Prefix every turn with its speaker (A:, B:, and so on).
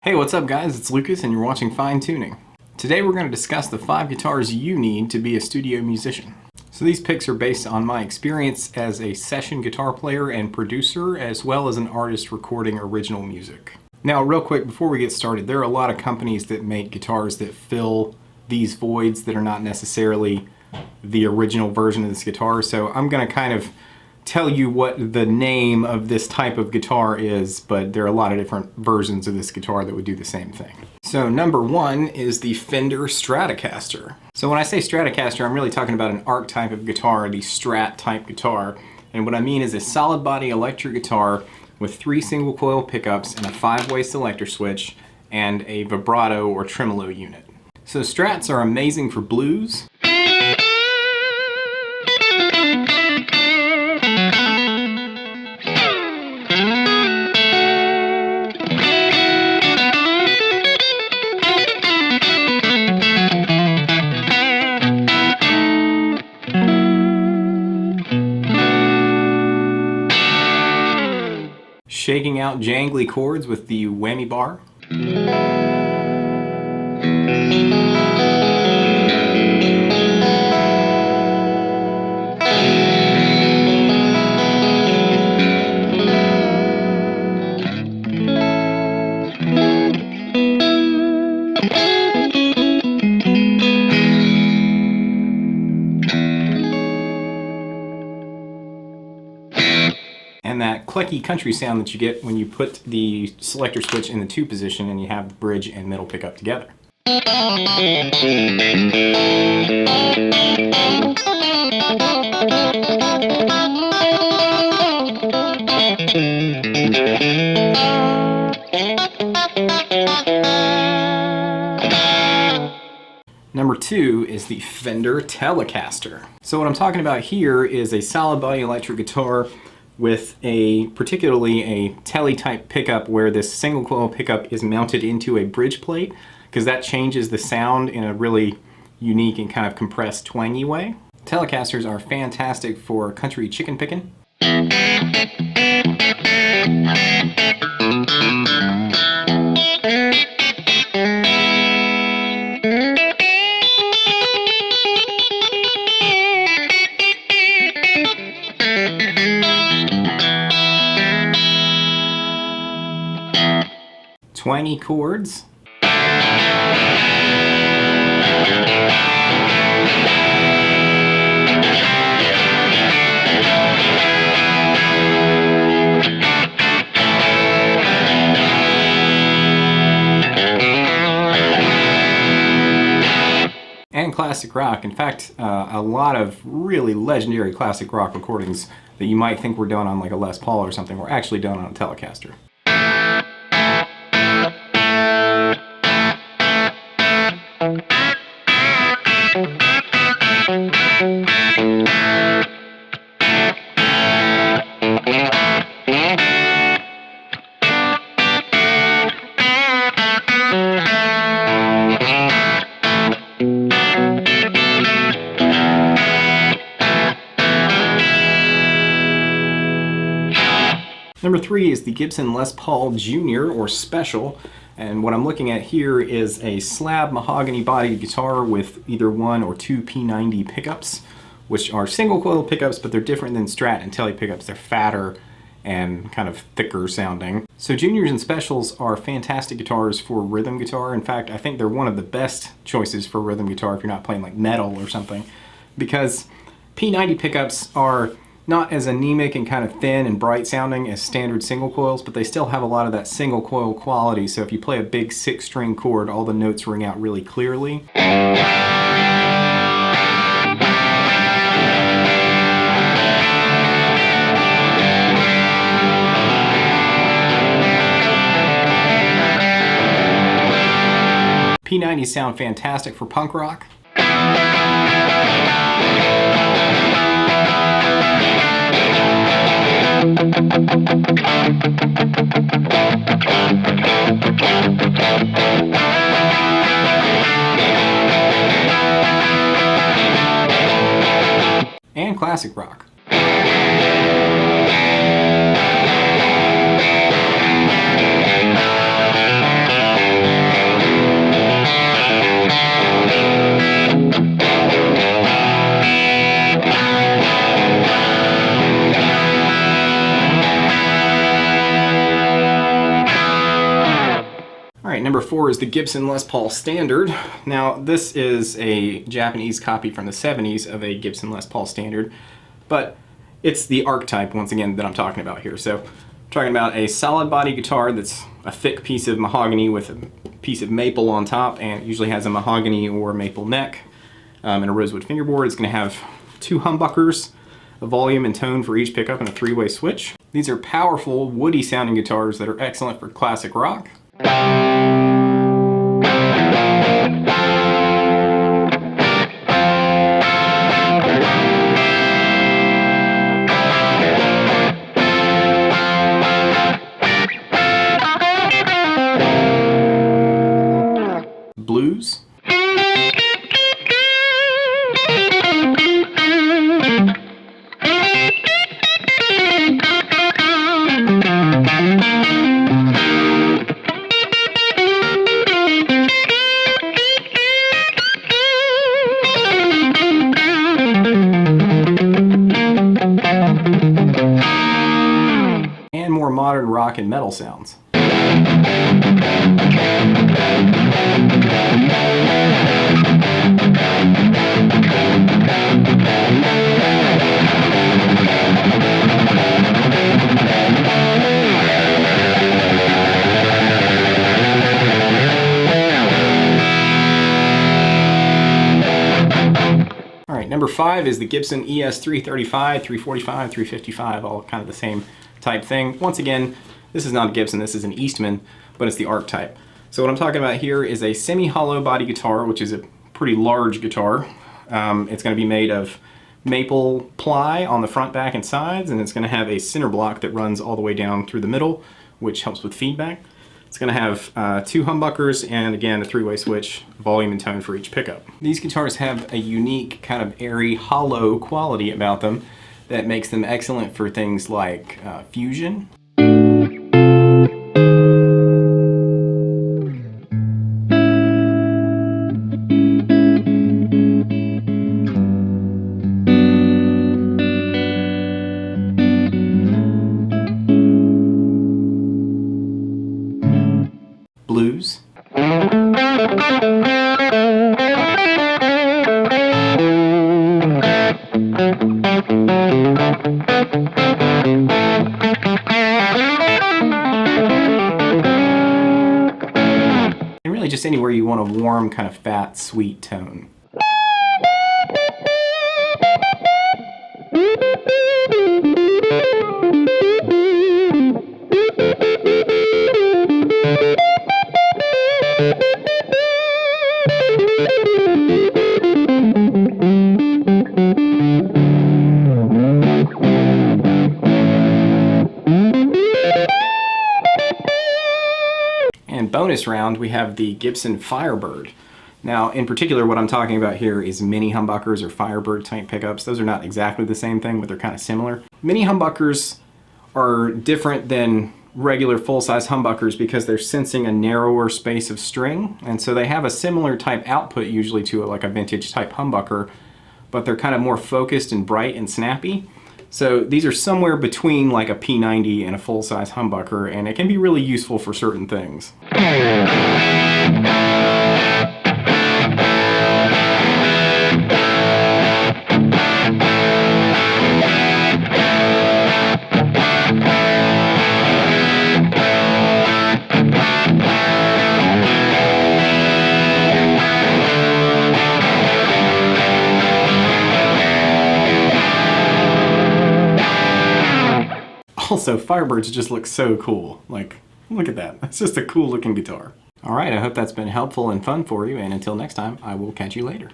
A: Hey, what's up guys? It's Lucas and you're watching Fine Tuning. Today we're going to discuss the 5 guitars you need to be a studio musician. So these picks are based on my experience as a session guitar player and producer, as well as an artist recording original music. Now real quick before we get started, there are a lot of companies that make guitars that fill these voids that are not necessarily the original version of this guitar, so I'm going to kind of tell you what the name of this type of guitar is, but there are a lot of different versions of this guitar that would do the same thing. So number one is the Fender Stratocaster. So when I say Stratocaster, I'm really talking about an ARC type of guitar, the Strat type guitar. And what I mean is a solid body electric guitar with 3 single coil pickups and a 5-way selector switch and a vibrato or tremolo unit. So Strats are amazing for blues, shaking out jangly chords with the whammy bar, and that clicky country sound that you get when you put the selector switch in the 2 position and you have the bridge and middle pickup together. Number 2 is the Fender Telecaster. So what I'm talking about here is a solid body electric guitar with particularly a tele type pickup where this single coil pickup is mounted into a bridge plate, because that changes the sound in a really unique and kind of compressed twangy way. Telecasters are fantastic for country chicken picking. 20 chords. And classic rock. In fact, a lot of really legendary classic rock recordings that you might think were done on like a Les Paul or something were actually done on a Telecaster. Number 3 is the Gibson Les Paul Jr. or Special, and what I'm looking at here is a slab mahogany bodied guitar with either 1 or 2 P90 pickups, which are single coil pickups, but they're different than Strat and Tele pickups. They're fatter and kind of thicker sounding. So Juniors and Specials are fantastic guitars for rhythm guitar. In fact, I think they're one of the best choices for rhythm guitar if you're not playing like metal or something, because P90 pickups are not as anemic and kind of thin and bright sounding as standard single coils, but they still have a lot of that single coil quality, so if you play a big 6-string chord, all the notes ring out really clearly. P90s sound fantastic for punk rock. And classic rock. Alright, number 4 is the Gibson Les Paul Standard. Now, this is a Japanese copy from the 70s of a Gibson Les Paul Standard, but it's the archetype, once again, that I'm talking about here. So, I'm talking about a solid body guitar that's a thick piece of mahogany with a piece of maple on top, and it usually has a mahogany or maple neck and a rosewood fingerboard. It's going to have 2 humbuckers, a volume and tone for each pickup, and a 3-way switch. These are powerful, woody sounding guitars that are excellent for classic rock. Blues. And more modern rock and metal sounds. Number 5 is the Gibson ES335, 345, 355, all kind of the same type thing. Once again, this is not a Gibson, this is an Eastman, but it's the archetype. So what I'm talking about here is a semi-hollow body guitar, which is a pretty large guitar. It's going to be made of maple ply on the front, back, and sides, and it's going to have a center block that runs all the way down through the middle, which helps with feedback. It's going to have 2 humbuckers and, again, a 3-way switch, volume and tone for each pickup. These guitars have a unique kind of airy, hollow quality about them that makes them excellent for things like fusion. Blues. And really just anywhere you want a warm, kind of fat, sweet tone. And bonus round, we have the Gibson Firebird. Now, in particular, what I'm talking about here is mini humbuckers or Firebird type pickups. Those are not exactly the same thing, but they're kind of similar. Mini humbuckers are different than regular full-size humbuckers because they're sensing a narrower space of string, and so they have a similar type output usually to like a vintage type humbucker, but they're kind of more focused and bright and snappy. So these are somewhere between like a P90 and a full-size humbucker, and it can be really useful for certain things. Also, Firebirds just look so cool. Like, look at that. It's just a cool looking guitar. Alright, I hope that's been helpful and fun for you, and until next time, I will catch you later.